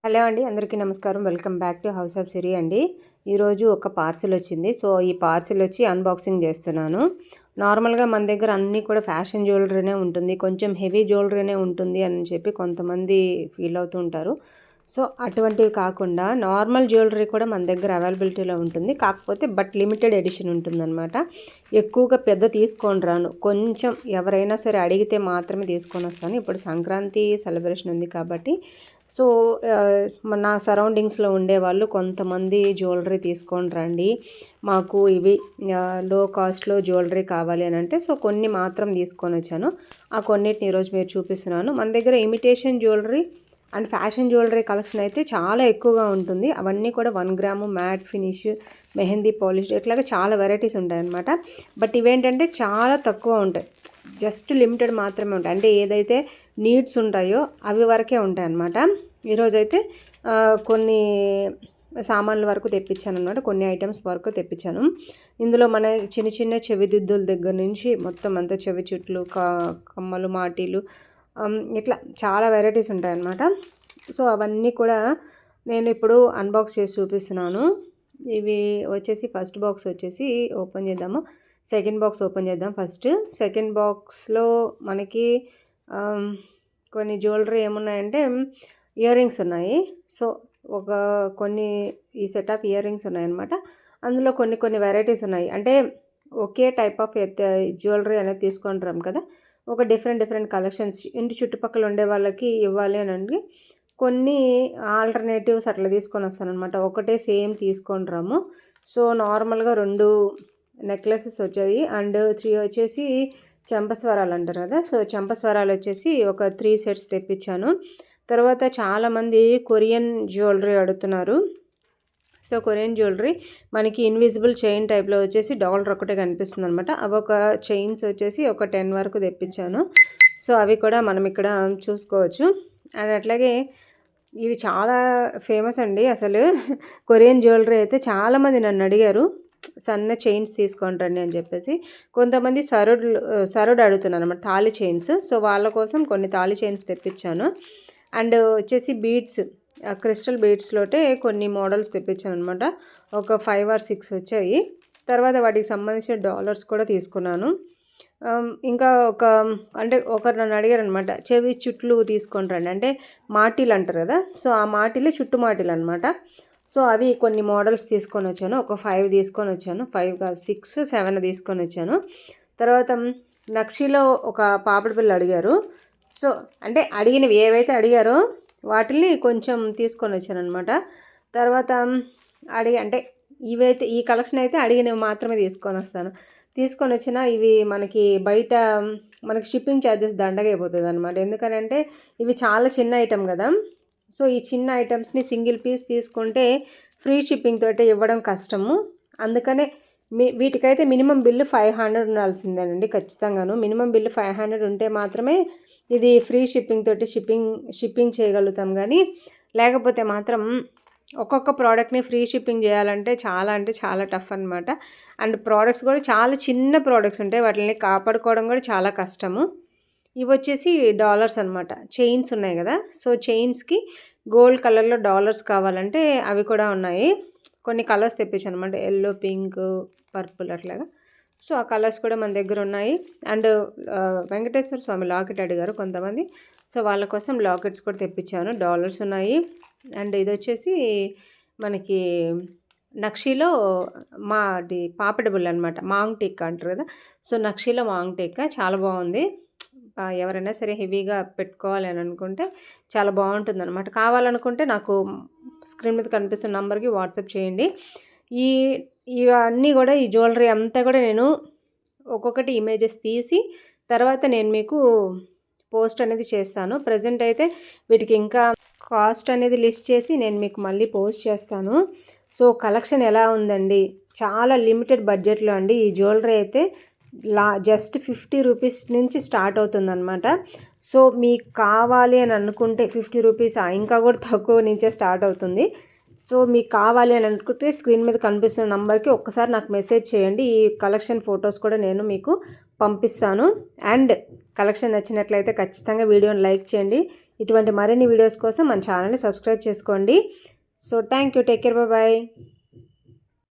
Hello అండి, అందరికీ నమస్కారం. Welcome back to house of Siri అండి. ఈరోజు ఒక పార్సిల్ వచ్చింది. సో ఈ పార్సిల్ వచ్చి అన్బాక్సింగ్ చేస్తున్నాను. నార్మల్గా మన దగ్గర అన్నీ కూడా ఫ్యాషన్ జ్యువెలరీనే ఉంటుంది, కొంచెం హెవీ జ్యువెలరీనే ఉంటుంది అని చెప్పి కొంతమంది ఫీల్ అవుతూ ఉంటారు. సో అటువంటివి కాకుండా నార్మల్ జ్యువెలరీ కూడా మన దగ్గర అవైలబిలిటీలో ఉంటుంది. కాకపోతే లిమిటెడ్ ఎడిషన్ ఉంటుందన్నమాట. ఎక్కువగా పెద్ద తీసుకొని రాను, కొంచెం ఎవరైనా సరే అడిగితే మాత్రమే తీసుకొని వస్తాను. ఇప్పుడు సంక్రాంతి సెలబ్రేషన్ ఉంది కాబట్టి సో నా సరౌండింగ్స్లో ఉండేవాళ్ళు కొంతమంది జ్యువెలరీ తీసుకొని రండి, మాకు ఇవి లో కాస్ట్లో జ్యువెలరీ కావాలి అని అంటే సో కొన్ని మాత్రం తీసుకొని వచ్చాను. ఆ కొన్నిటిని ఈరోజు మీరు చూపిస్తున్నాను. మన దగ్గర imitation jewellery and fashion jewellery collection అయితే చాలా ఎక్కువగా ఉంటుంది. అవన్నీ కూడా 1 gram matte finish, mehndi polish, ఇట్లాగా చాలా వెరైటీస్ ఉంటాయన్నమాట. బట్ ఇవేంటంటే చాలా తక్కువ ఉంటాయి, జస్ట్ లిమిటెడ్ మాత్రమే ఉంటాయి. అంటే ఏదైతే నీడ్స్ ఉంటాయో అవి వరకే ఉంటాయి అన్నమాట. ఈరోజైతే కొన్ని సామాన్ల వరకు తెప్పించాను అనమాట, కొన్ని ఐటమ్స్ వరకు తెప్పించాను. ఇందులో మన చిన్న చిన్న చెవిదిద్దుల దగ్గర నుంచి మొత్తం అంతా చెవి చుట్లు, కమ్మలు, మాటీలు, ఇట్లా చాలా వెరైటీస్ ఉంటాయన్నమాట. సో అవన్నీ కూడా నేను ఇప్పుడు అన్బాక్స్ చేసి చూపిస్తున్నాను. ఇవి వచ్చేసి ఫస్ట్ బాక్స్ వచ్చేసి ఓపెన్ చేద్దాము. సెకండ్ బాక్స్ ఓపెన్ చేద్దాం. ఫస్ట్ సెకండ్ బాక్స్లో మనకి కొన్ని జ్యువెలరీ ఏమున్నాయంటే ఇయర్ రింగ్స్ ఉన్నాయి. సో కొన్ని ఈ సెట్ ఆఫ్ ఇయర్ రింగ్స్ ఉన్నాయన్నమాట. అందులో కొన్ని వెరైటీస్ ఉన్నాయి. అంటే ఒకే టైప్ ఆఫ్ జ్యువెలరీ అనేది తీసుకుంటాం కదా, ఒక డిఫరెంట్ కలెక్షన్స్ ఇంటి చుట్టుపక్కల ఉండే వాళ్ళకి ఇవ్వాలి అని అంటే కొన్ని ఆల్టర్నేటివ్స్ అట్లా తీసుకొని వస్తానమాట. ఒకటే సేమ్ తీసుకొని రాము. సో నార్మల్గా 2 నెక్లెసెస్ వచ్చాయి అండ్ 3 వచ్చేసి చెంపస్వరాలు అంటారు కదా, సో చెంపస్వరాలు వచ్చేసి ఒక 3 సెట్స్ తెప్పించాను. తర్వాత చాలామంది కొరియన్ జ్యువెలరీ అడుగుతున్నారు. సో కొరియన్ జ్యువెలరీ మనకి ఇన్విజిబుల్ చైన్ టైప్లో వచ్చేసి డాలర్ ఒకటే కనిపిస్తుంది అనమాట. అవి ఒక చైన్స్ వచ్చేసి ఒక 10 వరకు తెప్పించాను. సో అవి కూడా మనం ఇక్కడ చూసుకోవచ్చు. అండ్ అట్లాగే ఇవి చాలా ఫేమస్ అండి అసలు. కొరియన్ జ్యువెలరీ అయితే చాలామంది నన్ను అడిగారు సన్న చైన్స్ తీసుకుంటండి అని చెప్పేసి. కొంతమంది సరుడు అడుగుతున్నారు అనమాట, తాళి చైన్స్. సో వాళ్ళ కోసం కొన్ని తాళి చైన్స్ తెప్పించాను. అండ్ వచ్చేసి బీడ్స్, క్రిస్టల్ బీడ్స్లోటే కొన్ని మోడల్స్ తెప్పించాను అనమాట. ఒక 5 or 6 వచ్చాయి. తర్వాత వాటికి సంబంధించిన డాలర్స్ కూడా తీసుకున్నాను. ఇంకా ఒకరు నన్ను అడిగారు అనమాట, చెవి చుట్లు తీసుకొని రండి అంటే మాటీలు అంటారు కదా, సో ఆ మాటీలే చుట్టు మాటీలు అనమాట. సో అవి కొన్ని మోడల్స్ తీసుకొని వచ్చాను. ఒక 5 తీసుకొని వచ్చాను, 5 కాదు 6, 7 తీసుకొని వచ్చాను. తర్వాత నక్షిలో ఒక పాపిడి బిళ్ళ అడిగారు. సో అంటే అడిగినవి ఏవైతే అడిగారో వాటిని కొంచెం తీసుకొని వచ్చాను అనమాట. తర్వాత అంటే ఇవైతే ఈ కలెక్షన్ అయితే అడిగినవి మాత్రమే తీసుకొని వచ్చిన ఇవి మనకి బయట మనకి షిప్పింగ్ ఛార్జెస్ దండగా అయిపోతుంది అనమాట. ఎందుకనంటే ఇవి చాలా చిన్న ఐటెం కదా. సో ఈ చిన్న ఐటమ్స్ని సింగిల్ పీస్ తీసుకుంటే ఫ్రీ షిప్పింగ్ తోటి ఇవ్వడం కష్టము. అందుకనే వీటికైతే మినిమం బిల్లు 500 ఉండాల్సిందేనండి ఖచ్చితంగాను. మినిమం బిల్లు 500 ఉంటే మాత్రమే ఇది ఫ్రీ షిప్పింగ్ తోటి షిప్పింగ్ చేయగలుగుతాం. కానీ లేకపోతే మాత్రం ఒక్కొక్క ప్రోడక్ట్ని ఫ్రీ షిప్పింగ్ చేయాలంటే చాలా టఫ్ అనమాట. అండ్ ప్రోడక్ట్స్ కూడా చాలా చిన్న ప్రోడక్ట్స్ ఉంటాయి, వాటిని కాపాడుకోవడం కూడా చాలా కష్టము. ఇవి వచ్చేసి డాలర్స్ అనమాట, చైన్స్ ఉన్నాయి కదా. సో చైన్స్కి గోల్డ్ కలర్లో డాలర్స్ కావాలంటే అవి కూడా ఉన్నాయి. కొన్ని కలర్స్ తెప్పించాను అనమాట, ఎల్లో, పింక్, పర్పుల్ అట్లాగా. సో ఆ కలర్స్ కూడా మన దగ్గర ఉన్నాయి. అండ్ వెంకటేశ్వర స్వామి లాకెట్ అడిగారు కొంతమంది, సో వాళ్ళ కోసం లాకెట్స్ కూడా తెప్పించాను. డాలర్స్ ఉన్నాయి. అండ్ ఇది వచ్చేసి మనకి నక్షిలో పాపిడి బిళ్ళ అనమాట, మాంగ్ టిక్కా అంటారు కదా. సో నక్షిలో మాంగ్ టిక్కా చాలా బాగుంది. ఎవరైనా సరే హెవీగా పెట్టుకోవాలి అని అనుకుంటే చాలా బాగుంటుంది అనమాట. కావాలనుకుంటే నాకు స్క్రీన్ మీద కనిపిస్తున్న నంబర్కి వాట్సాప్ చేయండి. ఇవన్నీ కూడా ఈ జ్యువెలరీ అంతా కూడా నేను ఒక్కొక్కటి ఇమేజెస్ తీసి తర్వాత నేను మీకు పోస్ట్ అనేది చేస్తాను. ప్రజెంట్ అయితే వీటికి ఇంకా కాస్ట్ అనేది లిస్ట్ చేసి నేను మీకు మళ్ళీ పోస్ట్ చేస్తాను. సో కలెక్షన్ ఎలా ఉందండి, చాలా లిమిటెడ్ బడ్జెట్లో అండి. ఈ జ్యువెలరీ అయితే జస్ట్ 50 రూపీస్ నుంచి స్టార్ట్ అవుతుందన్నమాట. సో మీకు కావాలి అని అనుకుంటే 50 రూపీస్, ఇంకా కూడా తక్కువ నుంచే స్టార్ట్ అవుతుంది. సో మీకు కావాలి అని అనుకుంటే స్క్రీన్ మీద కనిపిస్తున్న నంబర్కి ఒక్కసారి నాకు మెసేజ్ చేయండి. ఈ కలెక్షన్ ఫొటోస్ కూడా నేను మీకు పంపిస్తాను. అండ్ కలెక్షన్ నచ్చినట్లయితే ఖచ్చితంగా వీడియోని లైక్ చేయండి. ఇటువంటి మరిన్ని వీడియోస్ కోసం మన ఛానల్ని సబ్స్క్రైబ్ చేసుకోండి. So thank you. Take care. Bye.